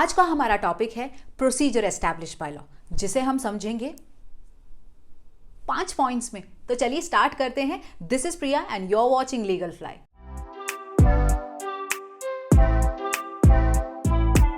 आज का हमारा टॉपिक है प्रोसीजर एस्टैब्लिश बाय लॉ, जिसे हम समझेंगे 5 पॉइंट्स में। तो चलिए स्टार्ट करते हैं। This is Priya and you are watching legal fly.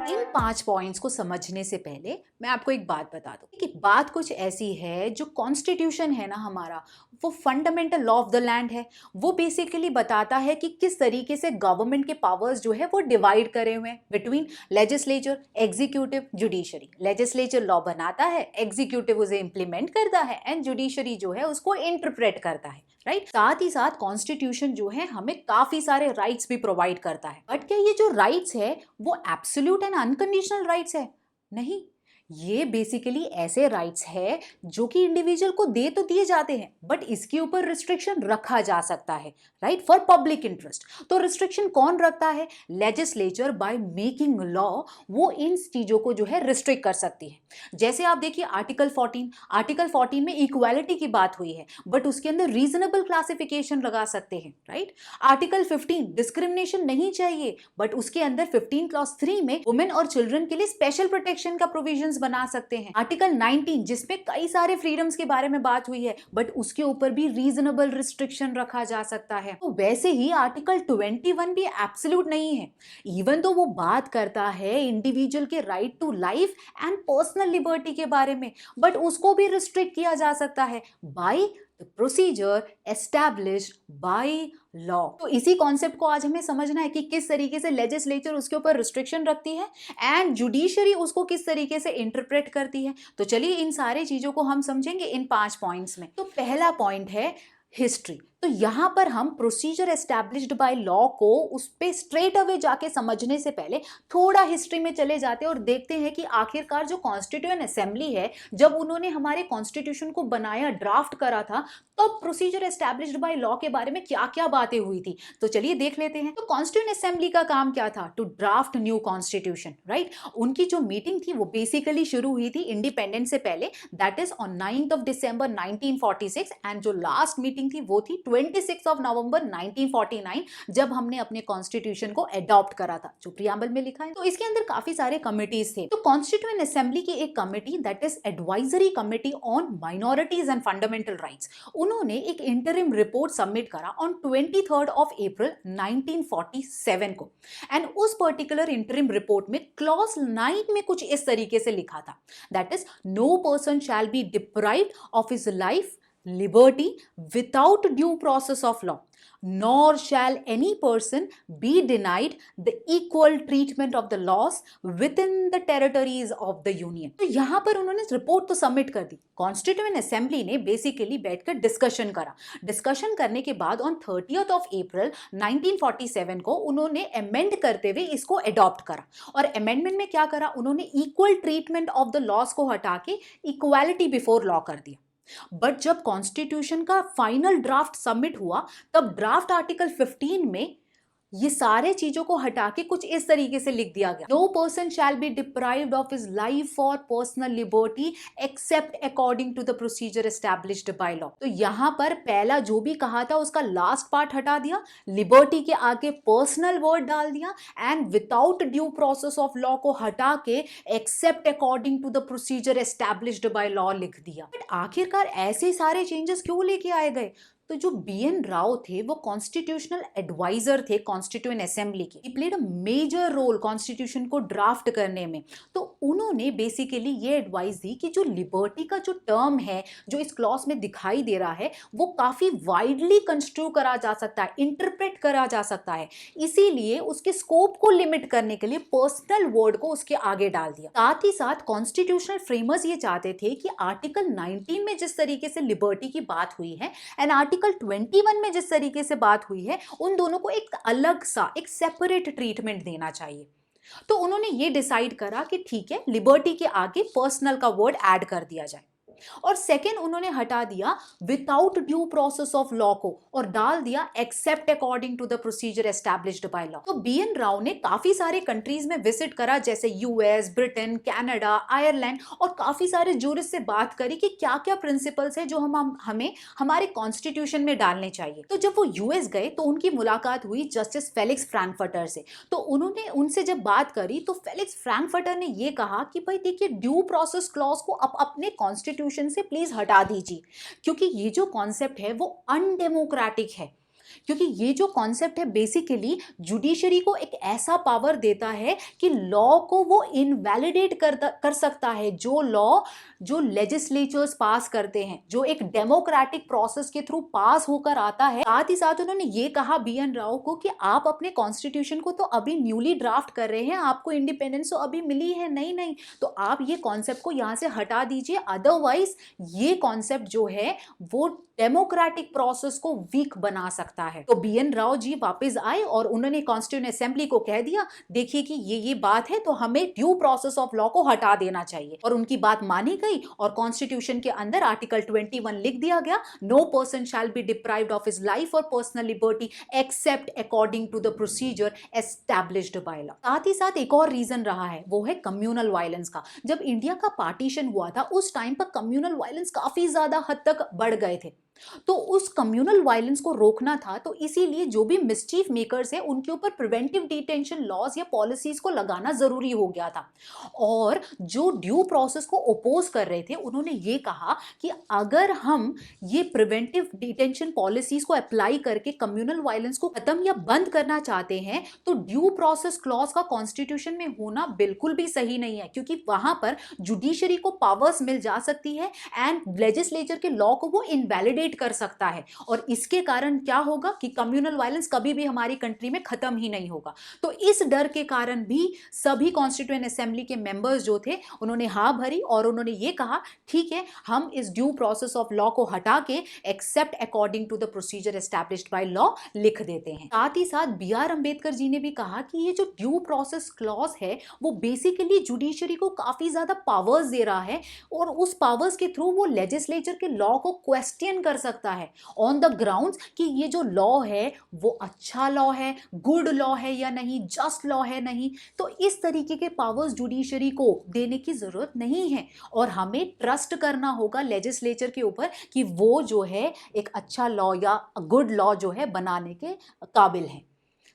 इन 5 पॉइंट्स को समझने से पहले मैं आपको एक बात बता दूं कि बात कुछ ऐसी है, जो कॉन्स्टिट्यूशन है ना हमारा, वो fundamental law of the land है। वो बेसिकली बताता है कि किस तरीके से गवर्नमेंट के पावर्स जो है वो डिवाइड करे हुए हैं between legislature, executive, judiciary. Legislature law बनाता है, एग्जीक्यूटिव उसे इंप्लीमेंट करता है एंड जुडिशरी जो है उसको इंटरप्रेट करता है, राइट। साथ ही साथ कॉन्स्टिट्यूशन जो है हमें काफी सारे राइट्स भी प्रोवाइड करता है। बट क्या ये जो राइट्स है वो एब्सोल्यूट एंड अनकंडीशनल राइट्स है? नहीं, ये बेसिकली ऐसे राइट्स है जो कि इंडिविजुअल को दे तो दिए जाते हैं, बट इसके ऊपर रिस्ट्रिक्शन रखा जा सकता है, राइट, फॉर पब्लिक इंटरेस्ट। तो रिस्ट्रिक्शन कौन रखता है? लेजिस्लेचर बाय मेकिंग लॉ वो इन चीजों को जो है रिस्ट्रिक्ट कर सकती है। जैसे आप देखिए आर्टिकल 14 में इक्वालिटी की बात हुई है, बट उसके अंदर रीजनेबल क्लासिफिकेशन लगा सकते हैं, राइट। आर्टिकल 15 डिस्क्रिमिनेशन नहीं चाहिए, बट उसके अंदर 15 क्लॉज 3 में वुमेन और चिल्ड्रन के लिए स्पेशल प्रोटेक्शन का प्रोविजन बना सकते हैं। आर्टिकल 19 जिसमें कई सारे फ्रीडम्स के बारे में बात हुई है, बट उसके ऊपर भी रीजनेबल रिस्ट्रिक्शन रखा जा सकता है। तो वैसे ही आर्टिकल 21 भी एब्सोल्यूट नहीं है, इवन तो वो बात करता है इंडिविजुअल के right to life and personal liberty के बारे में, बट उसको भी रिस्ट्रिक्ट किया जा सकता है by the procedure established by law. तो इसी कॉन्सेप्ट को आज हमें समझना है कि किस तरीके से लेजिस्लेचर उसके ऊपर रिस्ट्रिक्शन रखती है एंड जुडिशरी उसको किस तरीके से इंटरप्रेट करती है। तो चलिए इन सारे चीजों को हम समझेंगे इन 5 पॉइंट्स में। तो पहला पॉइंट है हिस्ट्री। तो यहां पर हम प्रोसीजर एस्टैब्लिश्ड बाय लॉ को उस पे स्ट्रेट अवे जाके समझने से पहले थोड़ा हिस्ट्री में चले जाते हैं और देखते हैं कि आखिरकार जो कॉन्स्टिट्यूएंट असेंबली है, जब उन्होंने हमारे कॉन्स्टिट्यूशन को बनाया, ड्राफ्ट करा था, तो प्रोसीजर एस्टैब्लिश्ड बाय लॉ के बारे में क्या क्या बातें हुई थी। तो चलिए देख लेते हैं। तो कॉन्स्टिट्यूएंट असेंबली का काम क्या था? To draft new constitution, right. उनकी जो मीटिंग थी वो बेसिकली शुरू हुई थी इंडिपेंडेंस से पहले, that is on 9 December 1946, and जो लास्ट मीटिंग थी वो थी 26 नवंबर 1949, जब हमने अपने कॉन्स्टिट्यूशन को अडॉप्ट करा था, जो प्रियम्बल में लिखा है। तो इसके अंदर काफी सारे कमिटीज थे। तो कॉन्स्टिट्यूएंट असेंबली की एक committee, that is advisory committee on minorities and fundamental rights, उन्होंने एक इंटरिम रिपोर्ट सबमिट करा ऑन 23 अप्रैल 1947 को। एंड उस पर्टिकुलर इंटरिम रिपोर्ट में क्लॉज 9 में कुछ इस तरीके से लिखा था, that is no person shall be deprived of his life, liberty without due process of law, nor shall any person be denied the equal treatment of the laws within the territories of the union। तो यहां पर उन्होंने report तो submit कर दी, constituent assembly ने basically बैठकर discussion करा। Discussion करने के बाद ऑन 30 अप्रैल 1947 को उन्होंने अमेंड करते हुए इसको अडॉप्ट करा। और अमेंडमेंट में क्या करा? उन्होंने equal treatment of the laws को हटा के इक्वालिटी बिफोर लॉ कर दिया। बट जब कॉन्स्टिट्यूशन का फाइनल ड्राफ्ट सबमिट हुआ, तब ड्राफ्ट आर्टिकल 15 में ये सारे चीजों को हटा के कुछ इस तरीके से लिख दिया गया, no person shall be deprived of his life or personal liberty except according to the procedure established by law. तो यहां पर पहला जो भी कहा था उसका लास्ट पार्ट हटा दिया, लिबर्टी के आगे पर्सनल वर्ड डाल दिया, and without due process of law को हटा के except according to the procedure established by law लिख दिया। बट आखिरकार ऐसे सारे चेंजेस क्यों लेके आए गए? तो जो BN राव थे वो कॉन्स्टिट्यूशनल एडवाइजर थे कॉन्स्टिट्यूएंट असेंबली के। He played a major role constitution को ड्राफ्ट करने में। तो उन्होंने बेसिकली ये एडवाइस दी कि जो लिबर्टी का जो टर्म है, जो इस क्लॉज में दिखाई दे रहा है, वो काफी वाइडली कंस्ट्रू करा जा सकता है, इंटरप्रेट करा जा सकता है। इसीलिए उसके स्कोप को लिमिट करने के लिए पर्सनल वर्ड को उसके आगे डाल दिया। साथ ही साथ कॉन्स्टिट्यूशनल फ्रेमर्स ये चाहते थे कि आर्टिकल 19 में जिस तरीके से लिबर्टी की बात हुई है एंड आर्टिकल 21 में जिस तरीके से बात हुई है, उन दोनों को एक अलग सा, एक सेपरेट ट्रीटमेंट देना चाहिए। तो उन्होंने ये डिसाइड करा कि ठीक है, लिबर्टी के आगे पर्सनल का वर्ड ऐड कर दिया जाए। और सेकंड उन्होंने हटा दिया without due process of law को और डाल दिया except according to the procedure established by law. तो बीएन राव ने काफी सारे कंट्रीज में विजिट करा, जैसे यूएस, ब्रिटेन, कनाडा, आयरलैंड, और काफी सारे जूरिस्ट से बात करी कि क्या क्या प्रिंसिपल्स है जो हमें हमारे कॉन्स्टिट्यूशन में डालने चाहिए। तो जब वो यूएस गए तो उनकी मुलाकात हुई जस्टिस फेलिक्स फ्रैंकफर्टर से। तो उन्होंने उनसे जब बात करी तो फेलिक्स फ्रैंकफर्टर ने ये कहा कि भाई देखिए, ड्यू प्रोसेस क्लॉज को आप अपने कॉन्स्टिट्यूशन से प्लीज हटा दीजिए, क्योंकि ये जो कॉन्सेप्ट है वो अनडेमोक्रेटिक है। क्योंकि ये जो कॉन्सेप्ट है बेसिकली जुडिशरी को एक ऐसा पावर देता है कि लॉ को वो इनवैलिडेट कर सकता है, जो लॉ जो लेजिस्लेचर्स पास करते हैं, जो एक डेमोक्रेटिक प्रोसेस के थ्रू पास होकर आता है। साथ ही साथ उन्होंने ये कहा बीएन राव को कि आप अपने कॉन्स्टिट्यूशन को तो अभी न्यूली ड्राफ्ट कर रहे हैं, आपको इंडिपेंडेंस तो अभी मिली है नहीं, तो आप ये कॉन्सेप्ट को यहाँ से हटा दीजिए, अदरवाइज ये कॉन्सेप्ट जो है वो डेमोक्रेटिक प्रोसेस को वीक बना सकता है। तो बीएन राव जी वापस आए और उन्होंने कॉन्स्टिट्यूएंट असेंबली को कह दिया, देखिए कि ये बात है, तो हमें ड्यू प्रोसेस ऑफ लॉ को हटा देना चाहिए। और उनकी बात मानी गई और कॉन्स्टिट्यूशन के अंदर आर्टिकल 21 लिख दिया गया, no person shall be deprived of his life or personal liberty except according to the procedure established by law. साथ ही साथ एक और रीजन रहा है, वो है कम्युनल वायलेंस का। जब इंडिया का पार्टीशन हुआ था उस टाइम पर कम्युनल वायलेंस काफी ज्यादा हद तक बढ़ गए थे, तो उस कम्युनल वायलेंस को रोकना था। तो इसीलिए जो भी मिसचीफ मेकर्स हैं उनके ऊपर प्रिवेंटिव डिटेंशन लॉज या पॉलिसीज को लगाना जरूरी हो गया था। और जो ड्यू प्रोसेस को ओपोज कर रहे थे उन्होंने ये कहा कि अगर हम ये प्रिवेंटिव डिटेंशन पॉलिसीज को अप्लाई करके कम्युनल वायलेंस को खत्म या बंद करना चाहते हैं, तो ड्यू प्रोसेस क्लॉज का कॉन्स्टिट्यूशन में होना बिल्कुल भी सही नहीं है, क्योंकि वहां पर जुडिशरी को पावर्स मिल जा सकती है एंड लेजिस्लेचर के लॉ को वो इनवैलिडेट कर सकता है। और इसके कारण क्या होगा कि कम्युनल वायलेंस कभी भी हमारी कंट्री में खत्म ही नहीं होगा। तो इस डर के कारण भी सभी कॉन्स्टिट्यूएंट असेंबली के मेंबर्स जो थे उन्होंने हाँ भरी और उन्होंने ये कहा, ठीक है, हम इस ड्यू प्रोसेस ऑफ लॉ को हटा के except according to the procedure established by law लिख देते हैं। साथ ही साथ बी आर अंबेडकर जी ने भी कहा कि ये जो ड्यू प्रोसेस क्लॉज है वो बेसिकली जुडिशरी को काफी ज्यादा पावर्स दे रहा है और उस पावर्स के थ्रू वो लेजिस्लेचर के लॉ को क्वेश्चन कर सकता है ऑन द ग्राउंड्स कि ये जो लॉ है वो अच्छा लॉ है, गुड लॉ है या नहीं, जस्ट लॉ है नहीं। तो इस तरीके के पावर्स जुडिशरी को देने की जरूरत नहीं है और हमें ट्रस्ट करना होगा लेजिस्लेचर के ऊपर कि वो जो है एक अच्छा लॉ या गुड लॉ जो है बनाने के काबिल है।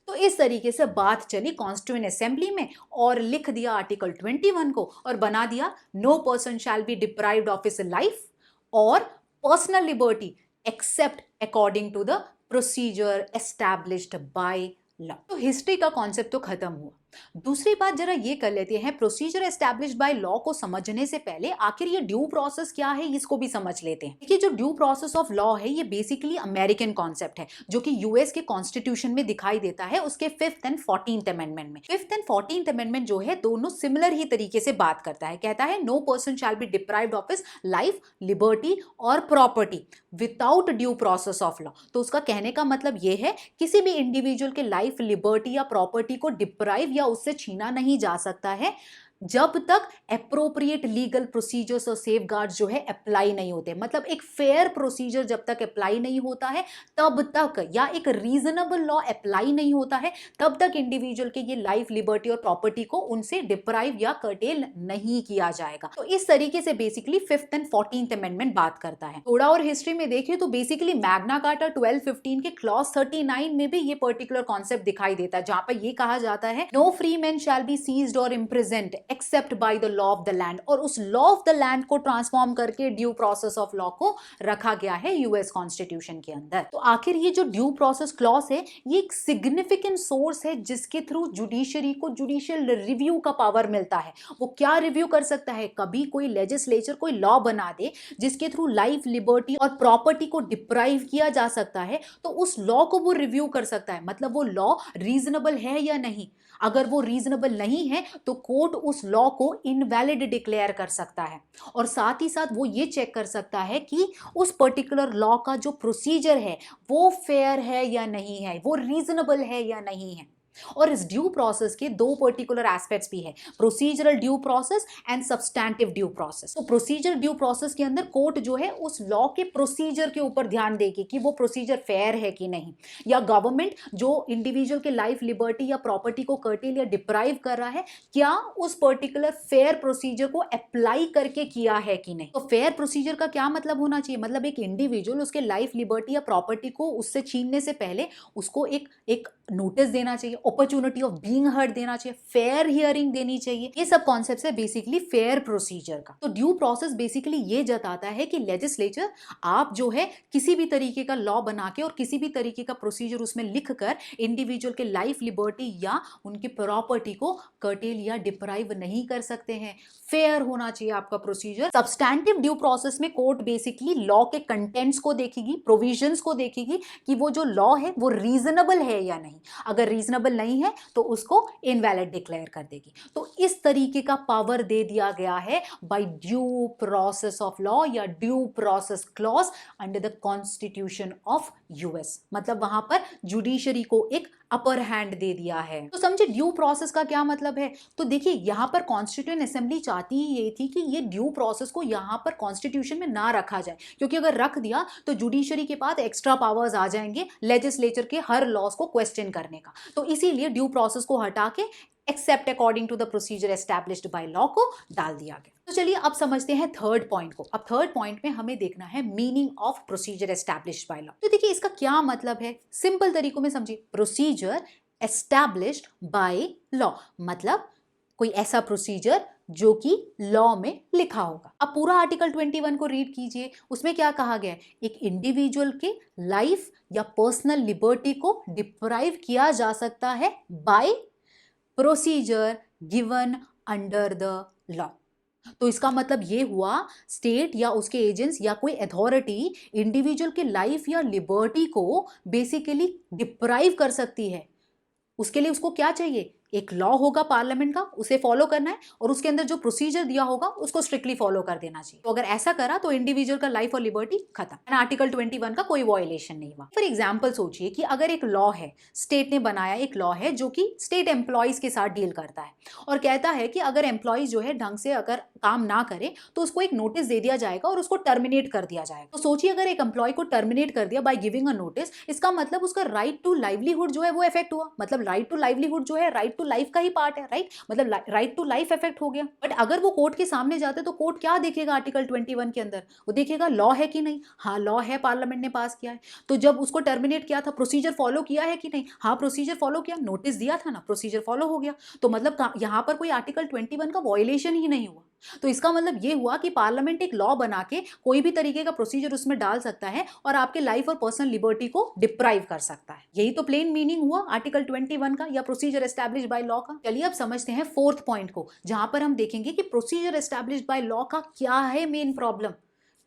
तो इस तरीके से बात चली कॉन्स्टिट्यूएंट असेंबली में और लिख दिया आर्टिकल 21 को और बना दिया no person shall be deprived of his life or personal liberty except according to the procedure established by law. तो हिस्ट्री का कॉन्सेप्ट तो खत्म हुआ। दूसरी बात जरा ये कर लेते हैं, प्रोसीजर एस्टैब्लिश्ड बाय लॉ को समझने से पहले आखिर ये ड्यू प्रोसेस क्या है इसको भी समझ लेते हैं। देखिए, जो ड्यू प्रोसेस ऑफ लॉ है ये बेसिकली अमेरिकन कॉन्सेप्ट है जो कि यूएस के कॉन्स्टिट्यूशन में दिखाई देता है उसके 5th एंड 14th अमेंडमेंट में। 5th एंड 14th अमेंडमेंट जो है दोनों सिमिलर ही तरीके से बात करता है, कहता है no person shall be deprived of his life, liberty or property without due process of law. तो उसका कहने का मतलब ये है किसी भी इंडिविजुअल के लाइफ, लिबर्टी या प्रॉपर्टी को डिप्राइव उससे छीना नहीं जा सकता है जब तक एप्रोप्रिएट लीगल प्रोसीजर्स और सेफगार्ड्स जो है अप्लाई नहीं होते। मतलब एक फेयर प्रोसीजर जब तक अप्लाई नहीं होता है तब तक, या एक रीजनेबल लॉ अप्लाई नहीं होता है तब तक इंडिविजुअल के ये लाइफ, लिबर्टी और प्रॉपर्टी को उनसे डिप्राइव या कर्टेल नहीं किया जाएगा। तो इस तरीके से basically 5th and 14th amendment बात करता है। थोड़ा और हिस्ट्री में देखिए तो बेसिकली मैग्ना कार्टा 1215 के क्लॉज 39 में भी ये पर्टिकुलर कॉन्सेप्ट दिखाई देता है, जहां पर ये कहा जाता है no free man shall be seized or imprisoned except by the law of the land. और उस लॉ ऑफ द लैंड को ट्रांसफॉर्म करके ड्यू प्रोसेस ऑफ लॉ को रखा गया है यूएस कॉन्स्टिट्यूशन के अंदर। तो आखिर ये जो ड्यू प्रोसेस क्लॉज है ये एक सिग्निफिकेंट सोर्स है जिसके थ्रू जुडिशरी को जुडिशियल रिव्यू का पावर मिलता है। वो क्या रिव्यू कर सकता है, कभी कोई लेजिस्लेचर कोई लॉ बना दे जिसके through life, liberty or property को डिप्राइव किया जा सकता है, तो उस लॉ को वो रिव्यू कर सकता है। मतलब वो लॉ रीजनेबल है या नहीं। अगर वो रीजनेबल नहीं है तो कोर्ट उस लॉ को इनवैलिड डिक्लेयर कर सकता है और साथ ही साथ वो ये चेक कर सकता है कि उस पर्टिकुलर लॉ का जो प्रोसीजर है वो फेयर है या नहीं है, वो रीजनेबल है या नहीं है। और इस ड्यू प्रोसेस के दो पर्टिकुलर एस्पेक्ट्स भी है, procedural due process and substantive due process. तो प्रोसीजर ड्यू प्रोसेस के अंदर कोर्ट जो है उस लॉ के प्रोसीजर के ऊपर ध्यान देगी कि वो प्रोसीजर फेयर है कि नहीं, या गवर्नमेंट जो इंडिविजुअल के लाइफ, लिबर्टी या प्रॉपर्टी को कर्टेल या डिप्राइव कर रहा है, क्या उस पर्टिकुलर फेयर प्रोसीजर को अप्लाई करके किया है कि नहीं। तो फेयर प्रोसीजर का क्या मतलब होना चाहिए, मतलब एक इंडिविजुअल उसके लाइफ, लिबर्टी या प्रॉपर्टी को उससे छीनने से पहले उसको एक नोटिस देना चाहिए, अपॉर्चुनिटी ऑफ बीइंग हर्ड देना चाहिए, फेयर हियरिंग देनी चाहिए। ये सब कॉन्सेप्ट है बेसिकली फेयर प्रोसीजर का। तो ड्यू प्रोसेस बेसिकली ये जताता है कि लेजिस्लेचर आप जो है किसी भी तरीके का लॉ बना के और किसी भी तरीके का प्रोसीजर उसमें लिखकर इंडिविजुअल के लाइफ, लिबर्टी या उनकी प्रॉपर्टी को कर्टेल या डिप्राइव नहीं कर सकते हैं। फेयर होना चाहिए आपका प्रोसीजर। सब्सटैंटिव ड्यू प्रोसेस में कोर्ट बेसिकली लॉ के कंटेंट्स को देखेगी, प्रोविजंस को देखेगी कि वो जो लॉ है वो रीजनेबल है या नहीं। अगर रीजनेबल नहीं है तो उसको इनवैलिड डिक्लेयर कर देगी। तो इस तरीके का पावर दे दिया गया है by due process of law या due process clause under the Constitution of US. मतलब वहां पर जुडिशरी को एक अपर हैंड दे दिया है। तो समझे ड्यू प्रोसेस का क्या मतलब है। तो देखिए यहां पर कॉन्स्टिट्यूएंट असेंबली चाहती ही ये थी कि ये ड्यू प्रोसेस को यहां पर कॉन्स्टिट्यूशन में ना रखा जाए, क्योंकि अगर रख दिया तो जुडिशरी के पास एक्स्ट्रा पावर्स आ जाएंगे लेजिस्लेचर के हर लॉज को क्वेश्चन करने का। तो इसीलिए ड्यू प्रोसेस को हटा के except according to the procedure established by law को डाल दिया गया। तो चलिए अब समझते हैं थर्ड पॉइंट को। अब थर्ड पॉइंट में हमें देखना है meaning of procedure established by law. तो देखिए इसका क्या मतलब है, सिंपल तरीकों में समझिए। प्रोसीजर एस्टैब्लिश्ड बाय लॉ मतलब कोई ऐसा प्रोसीजर जो कि लॉ में लिखा होगा। अब पूरा आर्टिकल 21 को रीड कीजिए, उसमें क्या कहा गया है, एक इंडिविजुअल के लाइफ या पर्सनल लिबर्टी को डिप्राइव किया जा सकता है by procedure given under the law. तो इसका मतलब ये हुआ स्टेट या उसके एजेंट्स या कोई अथॉरिटी इंडिविजुअल के लाइफ या लिबर्टी को बेसिकली डिप्राइव कर सकती है। उसके लिए उसको क्या चाहिए, एक लॉ होगा पार्लियामेंट का, उसे फॉलो करना है और उसके अंदर जो प्रोसीजर दिया होगा उसको स्ट्रिक्टली फॉलो कर देना चाहिए। तो अगर ऐसा करा तो इंडिविजुअल का लाइफ और लिबर्टी खत्म, आर्टिकल 21 का कोई वायलेशन नहीं हुआ। फॉर एग्जांपल सोचिए कि अगर एक लॉ है, स्टेट ने बनाया एक लॉ है जो कि स्टेट एम्प्लॉयज के साथ डील करता है और कहता है कि अगर एम्प्लॉयज जो है ढंग से अगर काम ना करे तो उसको एक नोटिस दे दिया जाएगा और उसको टर्मिनेट कर दिया जाएगा। तो सोचिए अगर एक एम्प्लॉय को टर्मिनेट कर दिया बाय गिविंग अ नोटिस, इसका मतलब उसका राइट टू लाइवलीहुड जो है वो इफेक्ट हुआ। मतलब राइट टू लाइवलीहुड जो है राइट टू लाइफ का ही पार्ट है, राइट, मतलब राइट टू लाइफ इफेक्ट हो गया। बट अगर वो कोर्ट के सामने जाते तो कोर्ट क्या देखेगा आर्टिकल 21 के अंदर, वो देखेगा लॉ है कि नहीं। हाँ लॉ है, पार्लियामेंट ने पास किया है। तो जब उसको टर्मिनेट किया था प्रोसीजर फॉलो किया है कि नहीं, हाँ प्रोसीजर फॉलो किया, नोटिस दिया था ना, प्रोसीजर फॉलो हो गया। तो मतलब यहां पर कोई आर्टिकल 21 का वायलेशन ही नहीं हुआ। तो इसका मतलब ये हुआ कि पार्लियामेंट एक लॉ बना के कोई भी तरीके का प्रोसीजर उसमें डाल सकता है और आपके लाइफ और पर्सनल लिबर्टी को डिप्राइव कर सकता है। यही तो प्लेन मीनिंग हुआ आर्टिकल 21 का या प्रोसीजर एस्टैब्लिश्ड बाय लॉ का। चलिए अब समझते हैं फोर्थ पॉइंट को, जहां पर हम देखेंगे कि प्रोसीजर एस्टैब्लिश्ड बाय लॉ का क्या है मेन प्रॉब्लम,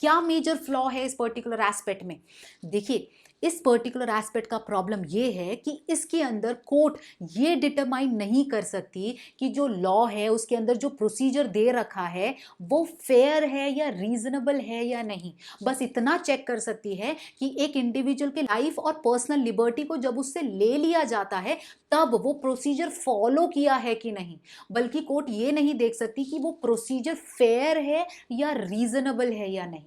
क्या मेजर फ्लॉ है इस पर्टिकुलर एस्पेक्ट में। देखिए इस पर्टिकुलर एस्पेक्ट का प्रॉब्लम ये है कि इसके अंदर कोर्ट ये डिटरमाइन नहीं कर सकती कि जो लॉ है उसके अंदर जो प्रोसीजर दे रखा है वो फेयर है या रीजनेबल है या नहीं। बस इतना चेक कर सकती है कि एक इंडिविजुअल के लाइफ और पर्सनल लिबर्टी को जब उससे ले लिया जाता है तब वो प्रोसीजर फॉलो किया है कि नहीं। बल्कि कोर्ट ये नहीं देख सकती कि वो प्रोसीजर फेयर है या रीजनेबल है या नहीं।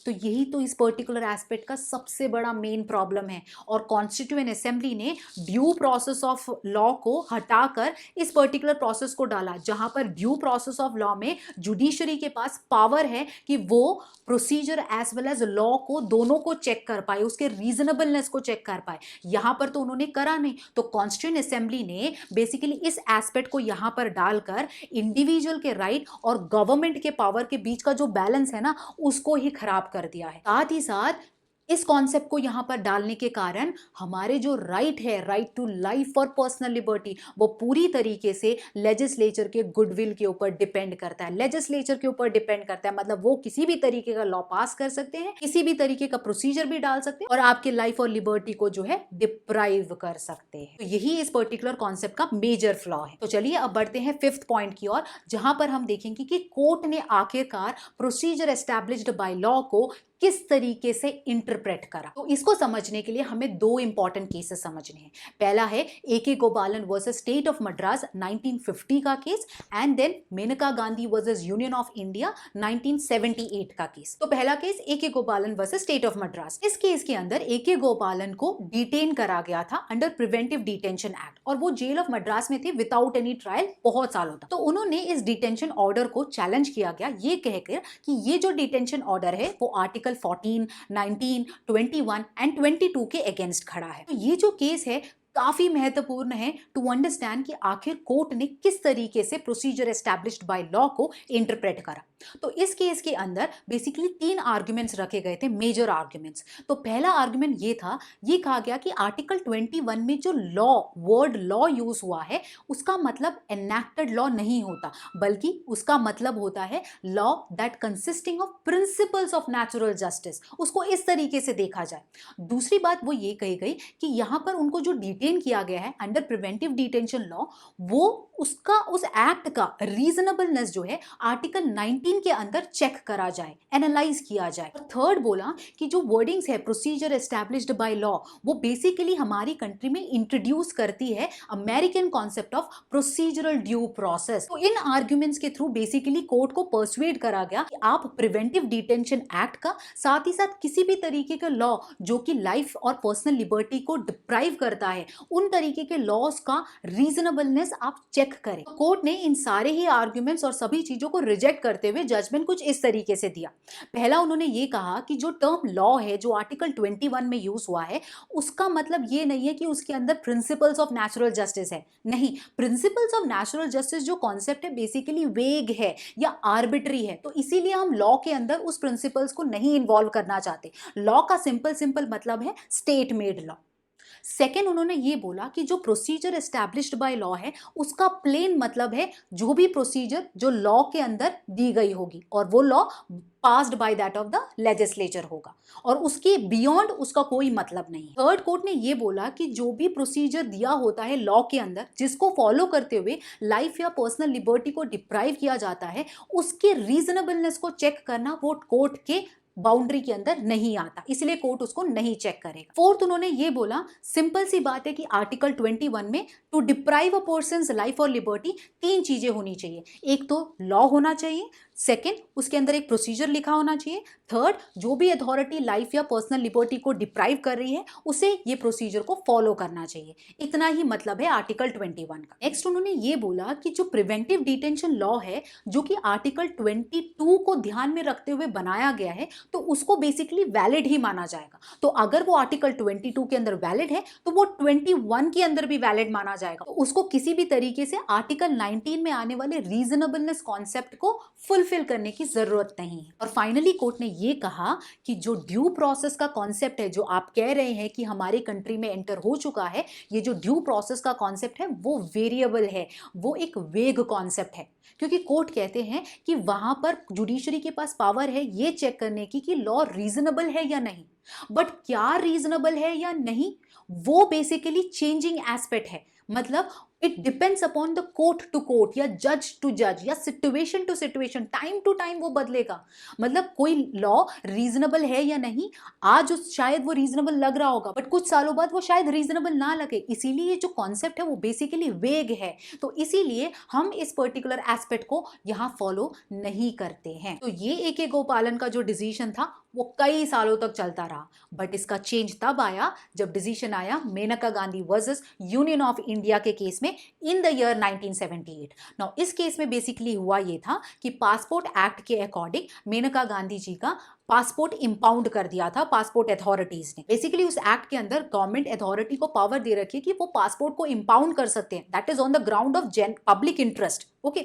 तो यही तो इस पर्टिकुलर एस्पेक्ट का सबसे बड़ा मेन प्रॉब्लम है और कॉन्स्टिट्यूएंट असेंबली ने ड्यू प्रोसेस ऑफ लॉ को हटाकर इस पर्टिकुलर प्रोसेस को डाला, जहां पर ड्यू प्रोसेस ऑफ लॉ में जुडिशरी के पास पावर है कि वो procedure as well as law को दोनों को चेक कर पाए, उसके रीजनेबलनेस को चेक कर पाए। यहां पर तो उन्होंने करा नहीं। तो कॉन्स्टिट्यूएंट असेंबली ने बेसिकली इस एस्पेक्ट को यहां पर डालकर इंडिविजुअल के राइट और गवर्नमेंट के पावर के बीच का जो बैलेंस है ना उसको ही खराब कर दिया है। साथ ही साथ इस कॉन्सेप्ट को यहां पर डालने के कारण हमारे जो राइट है, right to life or personal liberty, वो पूरी तरीके से लेजिस्लेचर के गुडविल के ऊपर डिपेंड करता है, लेजिस्लेचर के ऊपर डिपेंड करता है। मतलब वो किसी भी तरीके का लॉ पास कर सकते हैं, किसी भी तरीके का प्रोसीजर भी डाल सकते हैं और आपके लाइफ और लिबर्टी को जो है डिप्राइव कर सकते हैं। तो यही इस पर्टिकुलर कॉन्सेप्ट का मेजर फ्लॉ है। तो चलिए अब बढ़ते हैं फिफ्थ पॉइंट की ओर, जहां पर हम देखेंगे कि कोर्ट ने आखिरकार प्रोसीजर एस्टैब्लिश्ड बाय लॉ को किस तरीके से इंटरप्रेट करा। तो इसको समझने के लिए हमें दो इंपॉर्टेंट केसेस समझने हैं। पहला है ए गोपालन वर्सेस स्टेट ऑफ मद्रास 1950 का case, and then Maneka Gandhi versus Union of India 1978 का केस। तो पहला केस ए गोपालन वर्सेस स्टेट ऑफ मद्रास। इस केस के अंदर ए गोपालन को डिटेन करा गया था अंडर प्रिवेंटिव डिटेंशन एक्ट, और वो जेल ऑफ मद्रास में थे विदाउट एनी ट्रायल बहुत सालों तक। तो उन्होंने इस डिटेंशन ऑर्डर को चैलेंज किया गया ये कहकर कि ये जो डिटेंशन ऑर्डर है वो आर्टिकल 14, 19, 21 एंड 22 के अगेंस्ट खड़ा है। तो ये जो केस है काफी महत्वपूर्ण है टू अंडरस्टैंड कि आखिर कोर्ट ने किस तरीके से प्रोसीजर एस्टैब्लिश्ड बाय लॉ को इंटरप्रेट करा। तो इस केस के अंदर बेसिकली 3 आर्ग्यूमेंट्स रखे गए थे, मेजर आर्ग्यूमेंट्स। तो पहला आर्ग्यूमेंट ये था, ये कहा गया कि आर्टिकल 21 में जो लॉ वर्ड लॉ यूज हुआ है उसका मतलब एनैक्टेड लॉ नहीं होता, बल्कि उसका मतलब होता है law that consisting of principles of natural justice. उसको इस तरीके से देखा जाए। दूसरी बात वो ये कही गई कि यहां पर उनको जो डिटेन किया गया है अंडर प्रिवेंटिव डिटेंशन लॉ, वो उसका उस एक्ट का रीजनेबलनेस जो है आर्टिकल 19 के अंदर चेक करा जाए, एनालाइज किया जाए। और थर्ड बोला कि जो वर्डिंग्स है प्रोसीजर एस्टैब्लिश्ड बाय लॉ, वो बेसिकली हमारी कंट्री में इंट्रोड्यूस करती है American concept of procedural due process. तो इन आर्ग्यूमेंट्स के थ्रू बेसिकली कोर्ट को पर्सुएड करा गया कि आप प्रिवेंटिव डिटेंशन एक्ट का, साथ ही साथ किसी भी तरीके का लॉ जो कि लाइफ और पर्सनल लिबर्टी को डिप्राइव करता है, उन तरीके के लॉज का रीजनेबलनेस आप चेक करें। कोर्ट ने इन सारे ही आर्ग्यूमेंट्स और सभी चीजों को रिजेक्ट करते हुए जजमेंट कुछ इस तरीके से दिया। पहला उन्होंने ये कहा कि जो टर्म लॉ है जो आर्टिकल 21 में यूज हुआ है, उसका मतलब ये नहीं है कि उसके अंदर प्रिंसिपल्स ऑफ नेचुरल जस्टिस है। नहीं, प्रिंसिपल्स ऑफ नेचुरल जस्टिस जो कॉन्सेप्ट है बेसिकली वेग है या आर्बिट्री है, तो इसीलिए हम लॉ के अंदर उस प्रिंसिपल्स को नहीं इन्वॉल्व करना चाहते। लॉ का सिंपल मतलब है स्टेट मेड लॉ। सेकेंड, उन्होंने ये बोला कि जो प्रोसीजर एस्टैब्लिश्ड बाय लॉ है उसका प्लेन मतलब है जो भी प्रोसीजर जो लॉ के अंदर दी गई होगी, और वो law passed by that of the legislature होगा, और उसके बियॉन्ड उसका कोई मतलब नहीं है। थर्ड, कोर्ट ने ये बोला कि जो भी प्रोसीजर दिया होता है लॉ के अंदर जिसको फॉलो करते हुए लाइफ या पर्सनल लिबर्टी को डिप्राइव किया जाता है, उसके रीजनेबलनेस को चेक करना वो कोर्ट के बाउंड्री के अंदर नहीं आता, इसलिए कोर्ट उसको नहीं चेक करेगा। फोर्थ, उन्होंने ये बोला, सिंपल सी बात है कि आर्टिकल 21 में to deprive a person's life और लिबर्टी 3 चीजें होनी चाहिए। एक तो लॉ होना चाहिए, सेकेंड उसके अंदर एक प्रोसीजर लिखा होना चाहिए, थर्ड जो भी अथॉरिटी लाइफ या पर्सनल लिबर्टी को डिप्राइव कर रही है उसे ये प्रोसीजर को फॉलो करना चाहिए। इतना ही मतलब है आर्टिकल 21 का। नेक्स्ट, उन्होंने ये बोला कि जो प्रिवेंटिव डिटेंशन लॉ है जो कि आर्टिकल 22 को ध्यान में रखते हुए बनाया गया है, तो उसको बेसिकली वैलिड ही माना जाएगा। तो अगर वो आर्टिकल 22 के अंदर वैलिड है तो वो 21 के अंदर भी वैलिड माना जाएगा। तो उसको किसी भी तरीके से आर्टिकल 19 में आने वाले रीजनेबलनेस कॉन्सेप्ट को फुलफिल करने की जरूरत नहीं है। और फाइनली कोर्ट ने ये कहा कि जो ड्यू प्रोसेस का कॉन्सेप्ट है जो आप कह रहे हैं कि हमारे कंट्री में एंटर हो चुका है, ये जो ड्यू प्रोसेस का कॉन्सेप्ट है वो वेरिएबल है, वो एक वेग कॉन्सेप्ट है, क्योंकि कोर्ट कहते हैं कि वहां पर जुडिशरी के पास पावर है ये चेक करने की कि लॉ रीजनेबल है या नहीं, बट क्या रीजनेबल है या नहीं वो बेसिकली चेंजिंग एस्पेक्ट है। मतलब it depends upon the court to court या जज टू जज या situation to situation, time to time वो बदलेगा। मतलब कोई लॉ रीजनेबल है या नहीं, आज शायद वो रीजनेबल लग रहा होगा बट कुछ सालों बाद वो शायद रीजनेबल ना लगे, इसीलिए जो कॉन्सेप्ट है वो बेसिकली वेग है। तो इसीलिए हम इस पर्टिकुलर एस्पेक्ट को यहाँ फॉलो नहीं करते हैं। तो ये ए गोपालन का जो डिसीजन था वो कई सालों तक चलता रहा, बट इसका चेंज तब आया जब डिसीजन आया Maneka Gandhi versus Union of India के केस में इन द ईयर 1978। नाउ इस केस में बेसिकली हुआ ये था कि पासपोर्ट एक्ट के अकॉर्डिंग मेनका गांधी जी का पासपोर्ट इंपाउंड कर दिया था पासपोर्ट अथॉरिटीज ने। बेसिकली उस एक्ट के अंदर गवर्नमेंट अथॉरिटी को पावर दे रखी है कि वो पासपोर्ट को इंपाउंड कर सकते हैं, that is on the ground of public interest. Okay,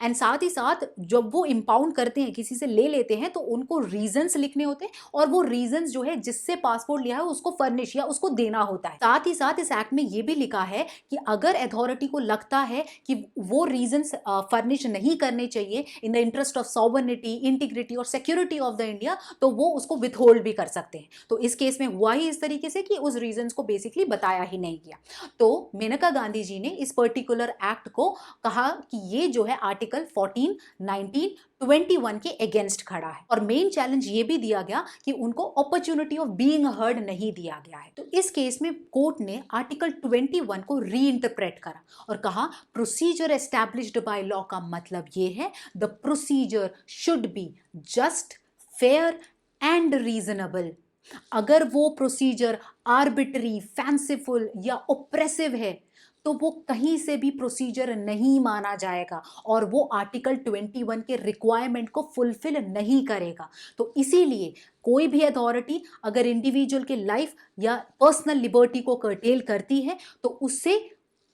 and साथ ही साथ जब वो इंपाउंड करते हैं, किसी से ले लेते हैं, तो उनको रीजंस लिखने होते हैं और वो रीजंस जो है जिससे पासपोर्ट लिया है उसको फर्निश या उसको देना होता है। साथ ही साथ इस एक्ट में ये भी लिखा है कि अगर अथॉरिटी को लगता है कि वो रीजंस फर्निश नहीं करने चाहिए in the interest of sovereignty, integrity और सिक्योरिटी ऑफ द इंडिया, तो वो उसको विथहोल्ड भी कर सकते हैं। तो इस केस में हुआ ही इस तरीके से कि उस रीजंस को बेसिकली बताया ही नहीं गया। तो मेनका गांधी जी ने इस पर्टिकुलर एक्ट को कहा कि ये जो है आर्टिकल 14, 19, 21 के अगेंस्ट खड़ा है, और मेन चैलेंज ये भी दिया गया कि उनको अपॉर्चुनिटी ऑफ बीइंग हर्ड नहीं दिया गया है। तो इस केस में कोर्ट ने आर्टिकल 21 को रीइंटरप्रेट करा और कहा प्रोसीजर एस्टैब्लिश्ड बाय लॉ का मतलब ये है the procedure should be just, fair and reasonable. अगर वो प्रोसीजर आर्बिट्री, फैंसीफुल या ओप्रेसिव है तो वो कहीं से भी प्रोसीजर नहीं माना जाएगा और वो आर्टिकल 21 के रिक्वायरमेंट को फुलफिल नहीं करेगा। तो इसीलिए कोई भी अथॉरिटी अगर इंडिविजुअल के लाइफ या पर्सनल लिबर्टी को कर्टेल करती है तो उससे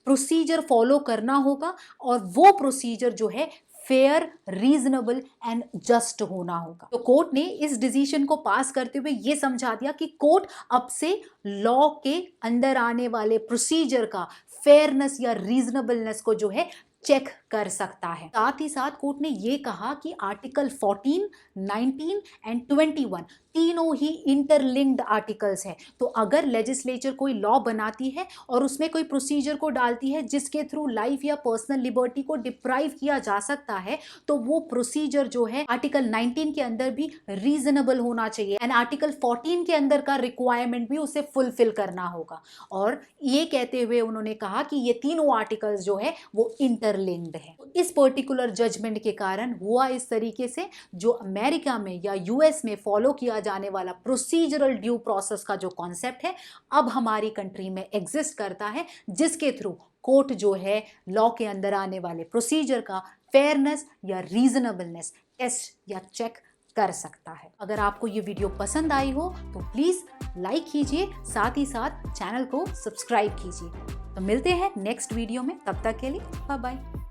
प्रोसीजर फॉलो करना होगा, और वो प्रोसीजर जो है फेयर, रीजनेबल एंड जस्ट होना होगा। तो कोर्ट ने इस डिसीजन को पास करते हुए ये समझा दिया कि कोर्ट अब से लॉ के अंदर आने वाले प्रोसीजर का फेयरनेस या रीजनेबलनेस को जो है चेक कर सकता है। साथ ही साथ कोर्ट ने ये कहा कि आर्टिकल 14, 19 एंड 21 तीनों ही इंटरलिंक्ड आर्टिकल्स हैं। तो अगर लेजिस्लेचर कोई लॉ बनाती है और उसमें कोई प्रोसीजर को डालती है जिसके थ्रू लाइफ या पर्सनल लिबर्टी को डिप्राइव किया जा सकता है, तो वो प्रोसीजर जो है आर्टिकल 19 के अंदर भी रीजनेबल होना चाहिए एंड आर्टिकल 14 के अंदर का रिक्वायरमेंट भी उसे फुलफिल करना होगा। और ये कहते हुए उन्होंने कहा कि ये तीनों आर्टिकल्स जो है वो इंटरलिंक्ड है। इस पर्टिकुलर जजमेंट के कारण हुआ इस तरीके से जो अमेरिका में या यूएस में फॉलो किया जाने वाला प्रोसीजरल ड्यू प्रोसेस का जो कॉन्सेप्ट है अब हमारी कंट्री में एग्जिस्ट करता है, जिसके थ्रू कोर्ट जो है लॉ के अंदर आने वाले प्रोसीजर का फेयरनेस या रीजनेबलनेस टेस्ट या चेक कर सकता है। अगर आपको ये वीडियो पसंद आई हो तो प्लीज लाइक कीजिए, साथ ही साथ चैनल को सब्सक्राइब कीजिए। तो मिलते हैं नेक्स्ट वीडियो में, तब तक के लिए बाय बाय।